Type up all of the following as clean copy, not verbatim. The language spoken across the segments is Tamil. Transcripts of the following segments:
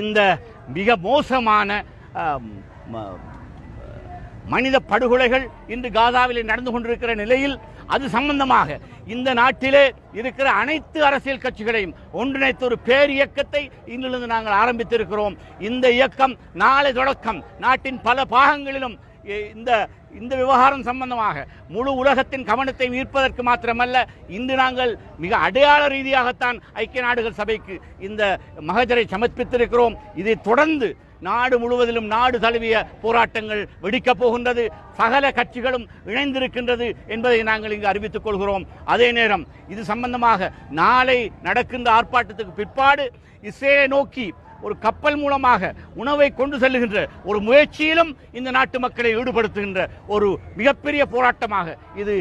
இந்த மிக மோசமான மனித படுகொலைகள் இன்று காசாவிலே நடந்து கொண்டிருக்கிற நிலையில் அது சம்பந்தமாக இந்த நாட்டிலே இருக்கிற அனைத்து அரசியல் கட்சிகளையும் ஒன்றிணைத்த ஒரு பேர் இயக்கத்தை இன்றிலிருந்து நாங்கள் ஆரம்பித்திருக்கிறோம். இந்த இயக்கம் நாளை தொடக்கம் நாட்டின் பல பாகங்களிலும் இந்த விவகாரம் சம்பந்தமாக முழு உலகத்தின் கவனத்தை ஈர்ப்பதற்கு மாத்திரமல்ல, இன்று நாங்கள் மிக அடையாள ரீதியாகத்தான் ஐக்கிய நாடுகள் சபைக்கு இந்த மகஜரை சமர்ப்பித்திருக்கிறோம். இதை தொடர்ந்து நாடு முழுவதிலும் நாடு தழுவிய போராட்டங்கள் வெடிக்கப் போகின்றது. சகல கட்சிகளும் இணைந்திருக்கின்றது என்பதை நாங்கள் இங்கு அறிவித்துக் கொள்கிறோம். அதே நேரம் இது சம்பந்தமாக நாளை நடக்கின்ற ஆர்ப்பாட்டத்துக்கு பிற்பாடு இஸ்ரேலை நோக்கி ஒரு கப்பல் மூலமாக உணவை கொண்டு செல்லுகின்ற ஒரு முயற்சியிலும் இந்த நாட்டு மக்களை ஈடுபடுத்துகின்ற ஒரு மிகப்பெரிய போராட்டமாக இது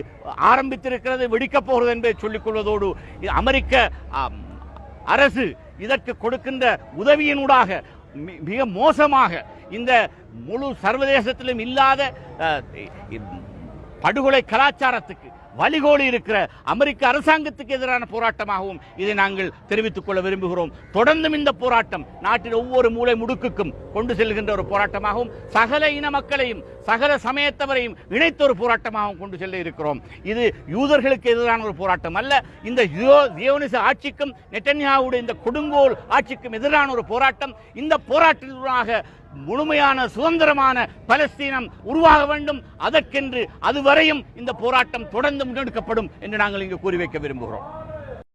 ஆரம்பித்திருக்கிறது, வெடிக்கப் போகிறது என்பதை சொல்லிக் கொள்வதோடு அமெரிக்க அரசு இதற்கு கொடுக்கின்ற உதவியினூடாக மிக மோசமாக இந்த முழு சர்வதேசத்திலும் இல்லாத படுகொலை கலாச்சாரத்துக்கு வழிகோலி இருக்கிற அமெரிக்க அரசாங்கத்துக்கு எதிரான போராட்டமாகவும் இதை நாங்கள் தெரிவித்துக் கொள்ள விரும்புகிறோம். தொடர்ந்தும் இந்த போராட்டம் நாட்டின் ஒவ்வொரு மூலை முடுக்குக்கும் கொண்டு செல்கின்ற ஒரு போராட்டமாகவும் சகல இன மக்களையும் சகல சமயத்தவரையும் இணைத்த ஒரு போராட்டமாகவும் கொண்டு செல்ல இருக்கிறோம். இது யூதர்களுக்கு எதிரான ஒரு போராட்டம் அல்ல. இந்த ஜியோனிச ஆட்சிக்கும் நெட்டன்யாவுடைய இந்த கொடுங்கோல் ஆட்சிக்கும் எதிரான ஒரு போராட்டம். இந்த போராட்டத்தினூடாக முழுமையான சுதந்திரமான பலஸ்தீனம் உருவாக வேண்டும். அதற்கென்று அதுவரையும் இந்த போராட்டம் தொடர்ந்து முன்னெடுக்கப்படும் என்று நாங்கள் இங்கு கூறி வைக்க விரும்புகிறோம்.